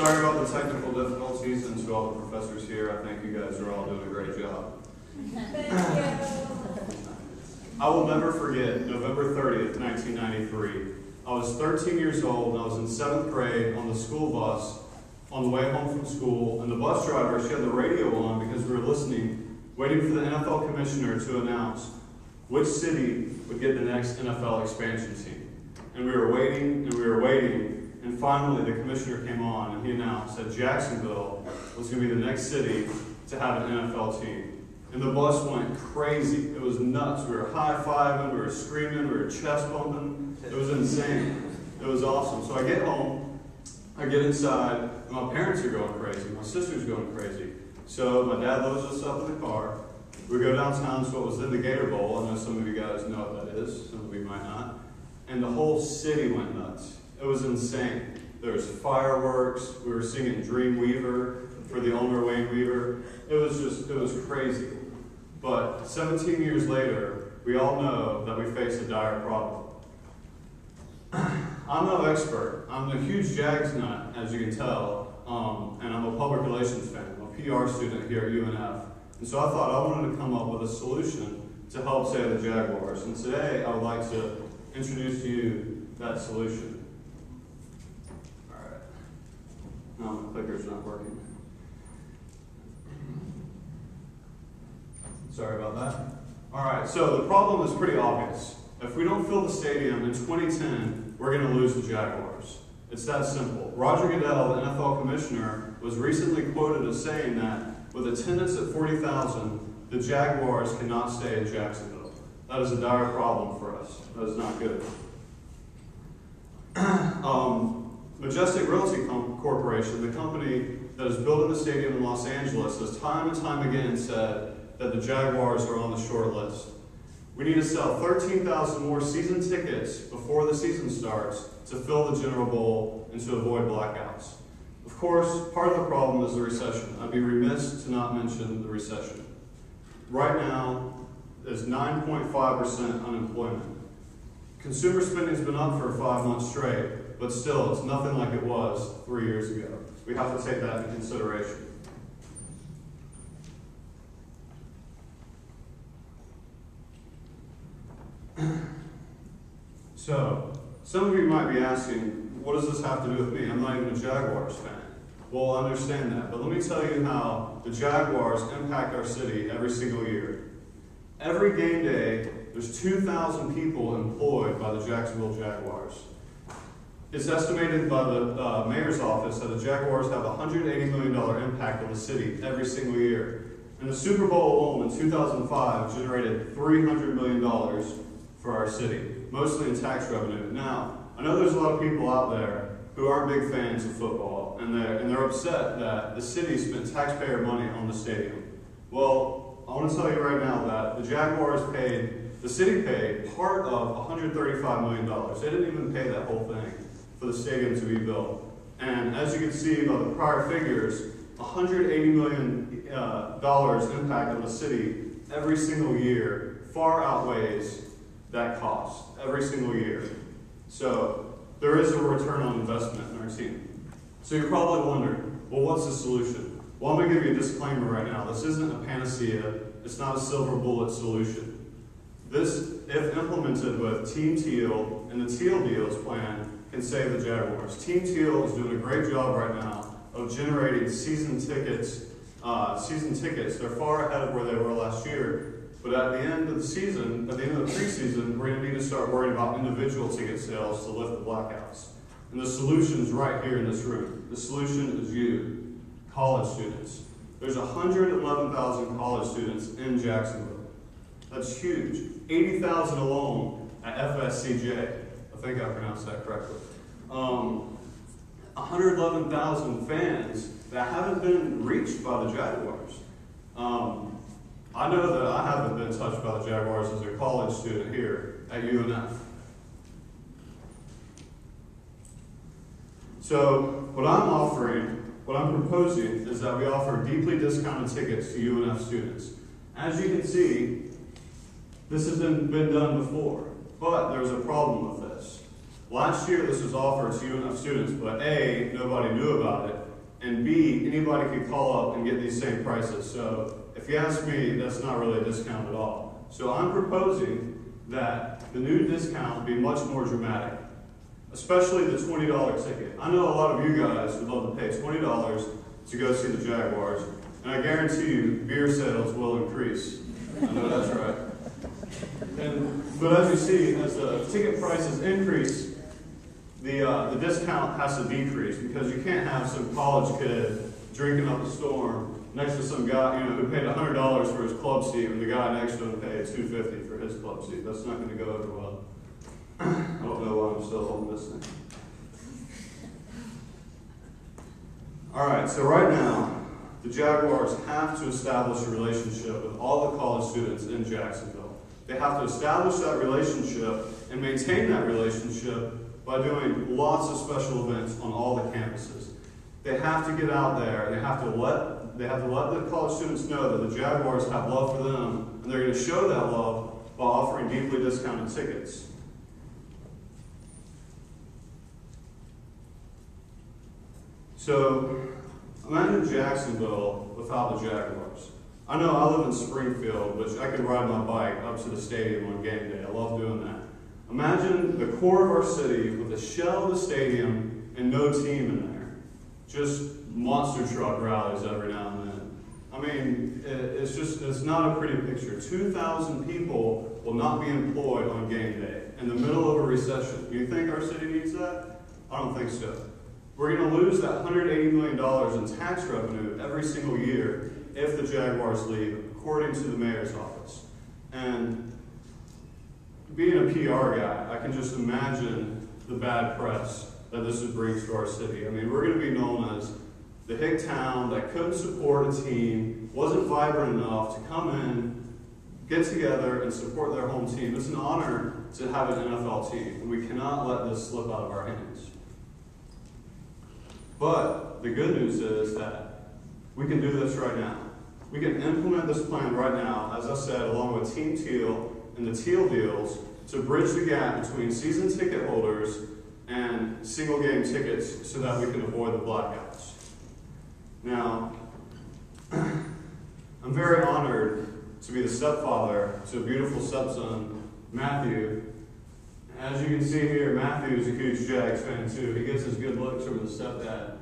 Sorry about the technical difficulties, and to all the professors here, I think you guys are all doing a great job. Thank you. I will never forget November 30th, 1993. I was 13 years old, and I was in 7th grade on the school bus on the way home from school, and the bus driver, she had the radio on because we were listening, waiting for the NFL commissioner to announce which city would get the next NFL expansion team. And we were waiting, and we were waiting, and finally the commissioner came on, and he announced that Jacksonville was going to be the next city to have an NFL team. And the bus went crazy. It was nuts. We were high-fiving, we were screaming, we were chest bumping. It was insane. It was awesome. So I get home, I get inside, and my parents are going crazy. My sister's going crazy. So my dad loads us up in the car. We go downtown to what was in the Gator Bowl. I know some of you guys know what that is. Some of you might not. And the whole city went nuts. It was insane. There was fireworks. We were singing Dreamweaver for the owner, Wayne Weaver. It was crazy. But 17 years later, we all know that we face a dire problem. I'm no expert. I'm a huge Jags nut, as you can tell, and I'm a public relations fan. I'm a PR student here at UNF. And so I thought I wanted to come up with a solution to help save the Jaguars. And today, I would like to introduce to you that solution. All right. No, my clicker's not working. Sorry about that. All right, so the problem is pretty obvious. If we don't fill the stadium in 2010, we're going to lose the Jaguars. It's that simple. Roger Goodell, the NFL commissioner, was recently quoted as saying that with attendance at 40,000, the Jaguars cannot stay in Jacksonville. That is a dire problem for us. That is not good. Majestic Realty Corporation, the company that is building the stadium in Los Angeles, has time and time again said that the Jaguars are on the short list. We need to sell 13,000 more season tickets before the season starts to fill the General Bowl and to avoid blackouts. Of course, part of the problem is the recession. I'd be remiss to not mention the recession. Right now, there's 9.5% unemployment. Consumer spending has been up for 5 months straight, but still, it's nothing like it was 3 years ago. We have to take that into consideration. So, some of you might be asking, what does this have to do with me? I'm not even a Jaguars fan. Well, I understand that, but let me tell you how the Jaguars impact our city every single year. Every game day, there's 2,000 people employed by the Jacksonville Jaguars. It's estimated by the mayor's office that the Jaguars have a $180 million impact on the city every single year. And the Super Bowl alone in 2005 generated $300 million for our city, mostly in tax revenue. Now, I know there's a lot of people out there who aren't big fans of football, and they're upset that the city spent taxpayer money on the stadium. Well, I want to tell you right now that the Jaguars the city paid part of $135 million. They didn't even pay that whole thing for the stadium to be built. And as you can see by the prior figures, $180 million impact on the city every single year far outweighs that cost every single year. So there is a return on investment in our team. So you're probably wondering, well, what's the solution? Well, I'm going to give you a disclaimer right now. This isn't a panacea. It's not a silver bullet solution. This, if implemented with Team Teal and the Teal Deals plan, can save the Jaguars. Team Teal is doing a great job right now of generating season tickets. They're far ahead of where they were last year. But at the end of the season, at the end of the preseason, we're going to need to start worrying about individual ticket sales to lift the blackouts. And the solution's right here in this room. The solution is you, college students. There's 111,000 college students in Jacksonville. That's huge. 80,000 alone at FSCJ. I think I pronounced that correctly. 111,000 fans that haven't been reached by the Jaguars. I know that I haven't been touched by the Jaguars as a college student here at UNF. So what I'm proposing is that we offer deeply discounted tickets to UNF students. As you can see, this has been done before, but there's a problem with this. Last year this was offered to UNF students, but A, nobody knew about it, and B, anybody could call up and get these same prices. So if you ask me, that's not really a discount at all. So I'm proposing that the new discount be much more dramatic, especially the $20 ticket. I know a lot of you guys would love to pay $20 to go see the Jaguars, and I guarantee you beer sales will increase. I know that's right. But as you see, as the ticket prices increase, the discount has to decrease, because you can't have some college kid drinking up a storm next to some guy, who paid $100 for his club seat, and the guy next to him paid $250 for his club seat. That's not going to go over well. I don't know why I'm still holding this thing. All right, so right now, the Jaguars have to establish a relationship with all the college students in Jacksonville. They have to establish that relationship and maintain that relationship by doing lots of special events on all the campuses. They have to get out there, and they have to let the college students know that the Jaguars have love for them, and they're going to show that love by offering deeply discounted tickets. So, imagine Jacksonville without the Jaguars. I know I live in Springfield, which I can ride my bike up to the stadium on game day. I love doing that. Imagine the core of our city with a shell of the stadium and no team in there. Just monster truck rallies every now and then. I mean, it's not a pretty picture. 2,000 people will not be employed on game day in the middle of a recession. You think our city needs that? I don't think so. We're going to lose that $180 million in tax revenue every single year if the Jaguars leave, according to the mayor's office. And being a PR guy, I can just imagine the bad press that this would bring to our city. I mean, we're going to be known as the hick town that couldn't support a team, wasn't vibrant enough to come in, get together, and support their home team. It's an honor to have an NFL team, and we cannot let this slip out of our hands. But the good news is that we can do this right now. We can implement this plan right now, as I said, along with Team Teal and the Teal deals, to bridge the gap between season ticket holders and single game tickets so that we can avoid the blackouts. Now, I'm very honored to be the stepfather to a beautiful stepson, Matthew. As you can see here, Matthew is a huge Jags fan too. He gets his good looks from his stepdad.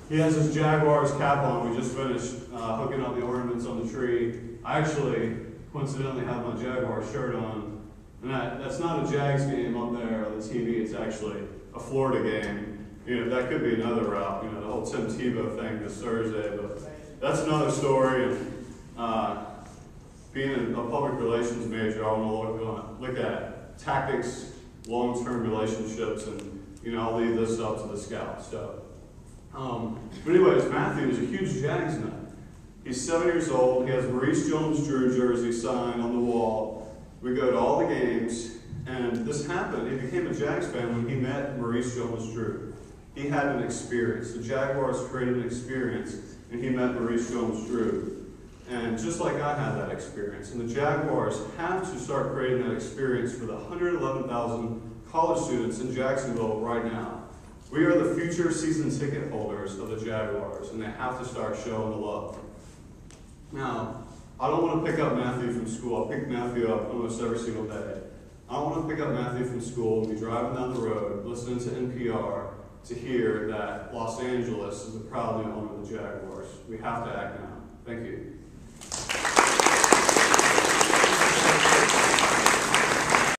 He has his Jaguars cap on. We just finished hooking up the ornaments on the tree. I actually, coincidentally, have my Jaguars shirt on. And that's not a Jags game up there on the TV. It's actually a Florida game. That could be another route. The whole Tim Tebow thing this Thursday. But that's another story. And being a public relations major, I want to look at tactics, long-term relationships, and I'll leave this up to the scouts. So, but anyways, Matthew is a huge Jags nut. He's 7 years old. He has Maurice Jones-Drew jersey signed on the wall. We go to all the games, and this happened. He became a Jags fan when he met Maurice Jones-Drew. He had an experience. The Jaguars created an experience, and he met Maurice Jones-Drew. And just like I had that experience, and the Jaguars have to start creating that experience for the 111,000 college students in Jacksonville right now. We are the future season ticket holders of the Jaguars, and they have to start showing the love. Now, I don't want to pick up Matthew from school. I pick Matthew up almost every single day. I don't want to pick up Matthew from school and be driving down the road, listening to NPR, to hear that Los Angeles is the proud new home of the Jaguars. We have to act now. Thank you.